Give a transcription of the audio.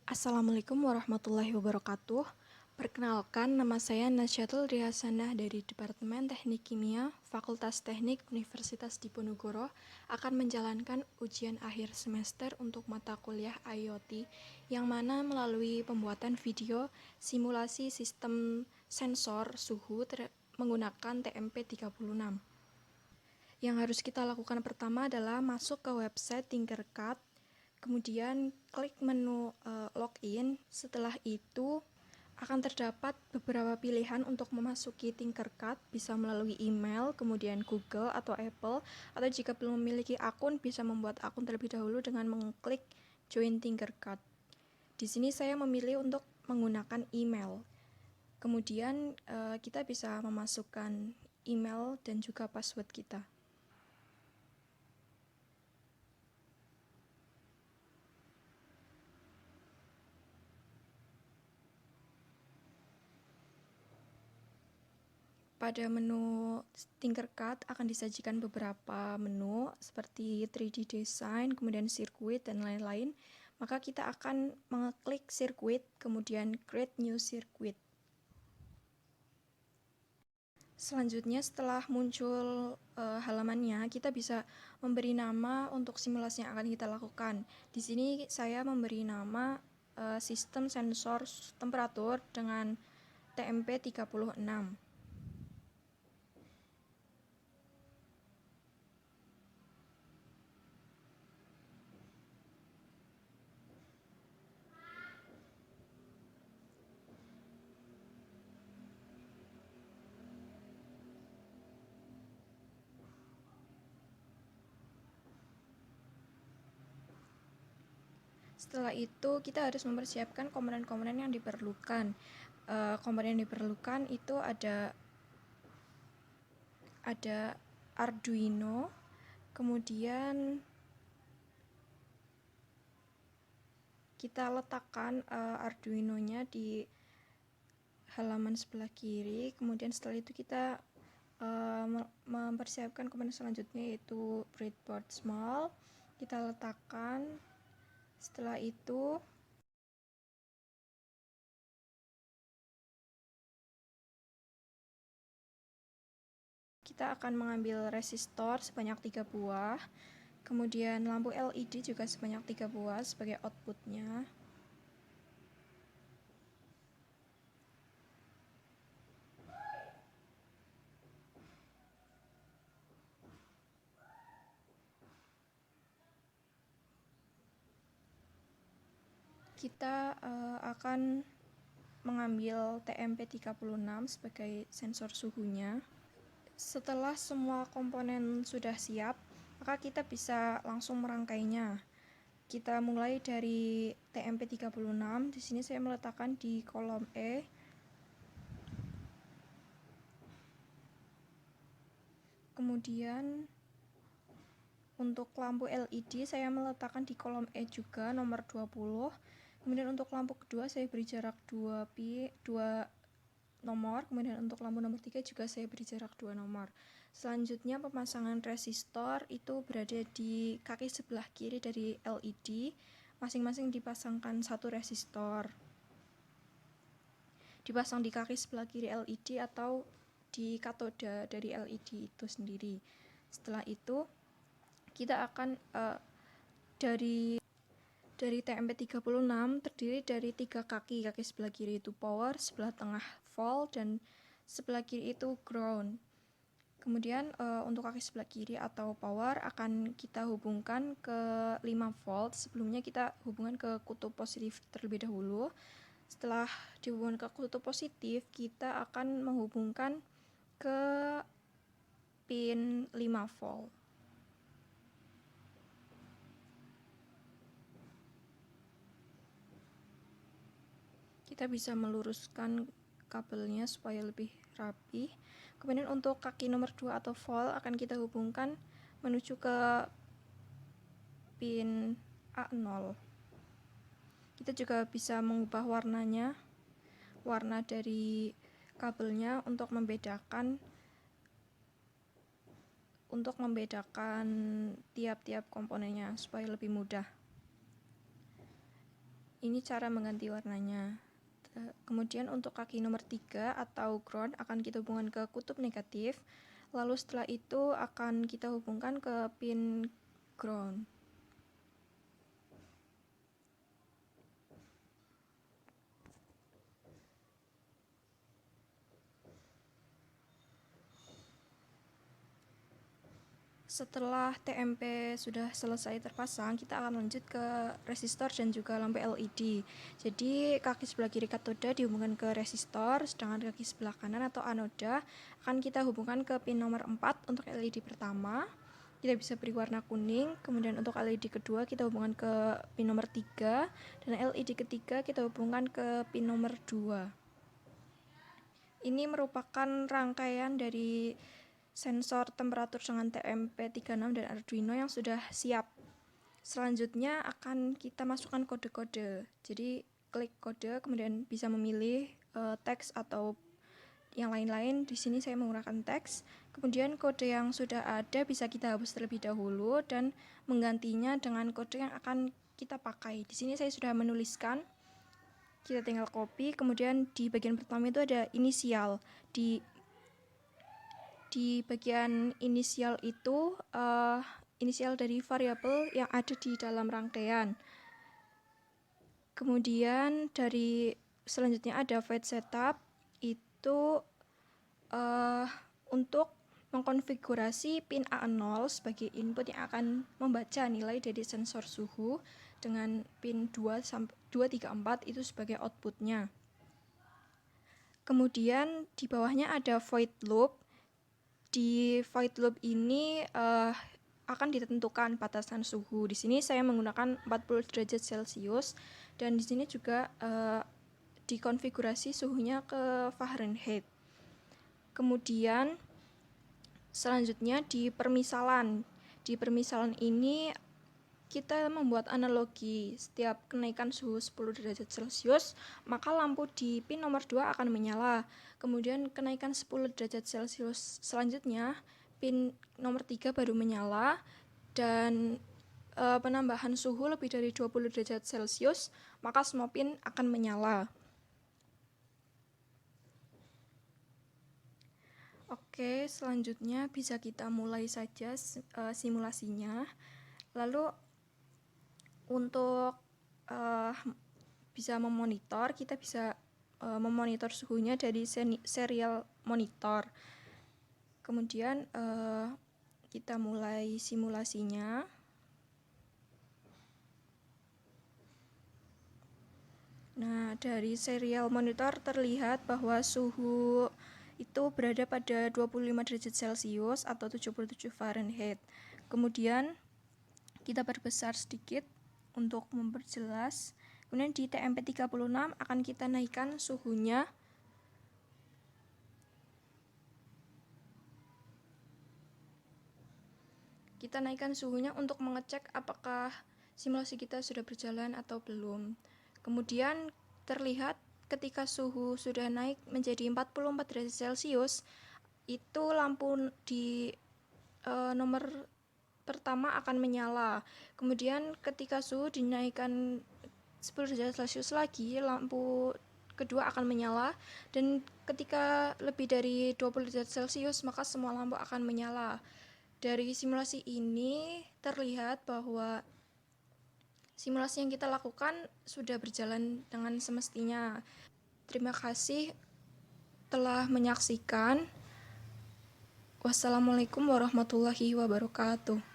Assalamualaikum warahmatullahi wabarakatuh. Perkenalkan, nama saya Nasyatul Rihasanah dari Departemen Teknik Kimia, Fakultas Teknik Universitas Diponegoro, akan menjalankan ujian akhir semester untuk mata kuliah IoT, yang mana melalui pembuatan video simulasi sistem sensor suhu menggunakan TMP36. Yang harus kita lakukan pertama adalah masuk ke website Tinkercad, kemudian klik menu login. Setelah itu akan terdapat beberapa pilihan untuk memasuki Tinkercad, bisa melalui email, kemudian Google atau Apple, atau jika belum memiliki akun bisa membuat akun terlebih dahulu dengan mengklik Join Tinkercad. Di sini saya memilih untuk menggunakan email. Kemudian kita bisa memasukkan email dan juga password kita. Pada menu Tinkercad akan disajikan beberapa menu seperti 3D Design, kemudian Circuit, dan lain-lain. Maka kita akan mengeklik Circuit, kemudian Create New Circuit. Selanjutnya setelah muncul halamannya, kita bisa memberi nama untuk simulasi yang akan kita lakukan. Di sini saya memberi nama sistem sensor temperatur dengan TMP36. Setelah itu kita harus mempersiapkan komponen-komponen yang diperlukan. Komponen yang diperlukan itu ada Arduino, kemudian kita letakkan Arduino-nya di halaman sebelah kiri. Kemudian setelah itu kita mempersiapkan komponen selanjutnya yaitu breadboard small. Kita letakkan. Setelah itu kita akan mengambil resistor sebanyak 3 buah, kemudian lampu LED juga sebanyak 3 buah sebagai outputnya. Kita akan mengambil TMP36 sebagai sensor suhunya. Setelah semua komponen sudah siap, maka kita bisa langsung merangkainya. Kita mulai dari TMP36. Di sini saya meletakkan di kolom E. Kemudian untuk lampu LED saya meletakkan di kolom E juga, nomor 20. Kemudian untuk lampu kedua saya beri jarak 2 nomor. Kemudian untuk lampu nomor 3 juga saya beri jarak 2 nomor. Selanjutnya pemasangan resistor itu berada di kaki sebelah kiri dari LED. Masing-masing dipasangkan satu resistor. Dipasang di kaki sebelah kiri LED atau di katoda dari LED itu sendiri. Setelah itu kita akan dari TMP36 terdiri dari 3 kaki. Kaki sebelah kiri itu power, sebelah tengah volt, dan sebelah kiri itu ground. Kemudian untuk kaki sebelah kiri atau power akan kita hubungkan ke 5 volt. Sebelumnya kita hubungkan ke kutub positif terlebih dahulu. Setelah dihubungkan ke kutub positif, kita akan menghubungkan ke pin 5 volt. Kita bisa meluruskan kabelnya supaya lebih rapi. Kemudian untuk kaki nomor 2 atau volt akan kita hubungkan menuju ke pin A0. Kita juga bisa mengubah warnanya, warna dari kabelnya untuk membedakan tiap-tiap komponennya supaya lebih mudah. Ini cara mengganti warnanya. Kemudian untuk kaki nomor 3 atau ground akan kita hubungkan ke kutub negatif. Lalu setelah itu akan kita hubungkan ke pin ground. Setelah TMP sudah selesai terpasang, kita akan lanjut ke resistor dan juga lampu LED. Jadi kaki sebelah kiri katoda dihubungkan ke resistor, sedangkan kaki sebelah kanan atau anoda akan kita hubungkan ke pin nomor 4 untuk LED pertama. Kita bisa beri warna kuning, kemudian untuk LED kedua kita hubungkan ke pin nomor 3, dan LED ketiga kita hubungkan ke pin nomor 2. Ini merupakan rangkaian dari sensor temperatur dengan TMP36 dan Arduino yang sudah siap. Selanjutnya akan kita masukkan kode-kode. Jadi klik kode, kemudian bisa memilih teks atau yang lain-lain. Di sini saya menggunakan teks. Kemudian kode yang sudah ada bisa kita hapus terlebih dahulu dan menggantinya dengan kode yang akan kita pakai. Di sini saya sudah menuliskan. Kita tinggal copy. Kemudian di bagian pertama itu ada inisial. Di bagian inisial itu inisial dari variabel yang ada di dalam rangkaian. Kemudian dari selanjutnya ada void setup, itu untuk mengkonfigurasi pin A0 sebagai input yang akan membaca nilai dari sensor suhu, dengan pin 2, 3, 4 itu sebagai outputnya. Kemudian di bawahnya ada void loop. Di void loop ini akan ditentukan batasan suhu. Di sini saya menggunakan 40 derajat Celcius, dan di sini juga dikonfigurasi suhunya ke Fahrenheit. Kemudian selanjutnya di permisalan. Di permisalan ini kita membuat analogi. Setiap kenaikan suhu 10 derajat Celcius, maka lampu di pin nomor 2 akan menyala. Kemudian kenaikan 10 derajat Celcius selanjutnya, pin nomor 3 baru menyala, dan penambahan suhu lebih dari 20 derajat Celcius, maka semua pin akan menyala. Oke, selanjutnya bisa kita mulai saja simulasinya. Lalu untuk bisa memonitor, kita bisa memonitor suhunya dari serial monitor. Kemudian kita mulai simulasinya. Nah, dari serial monitor terlihat bahwa suhu itu berada pada 25 derajat Celcius atau 77 Fahrenheit. Kemudian kita perbesar sedikit untuk memperjelas. Kemudian di TMP36 akan kita naikkan suhunya. Kita naikkan suhunya untuk mengecek apakah simulasi kita sudah berjalan atau belum. Kemudian terlihat ketika suhu sudah naik menjadi 44 derajat Celcius, itu lampu di nomor pertama akan menyala. Kemudian ketika suhu dinaikkan 10 derajat Celcius lagi, lampu kedua akan menyala, dan ketika lebih dari 20 derajat Celcius maka semua lampu akan menyala. Dari simulasi ini terlihat bahwa simulasi yang kita lakukan sudah berjalan dengan semestinya. Terima kasih telah menyaksikan. Wassalamualaikum warahmatullahi wabarakatuh.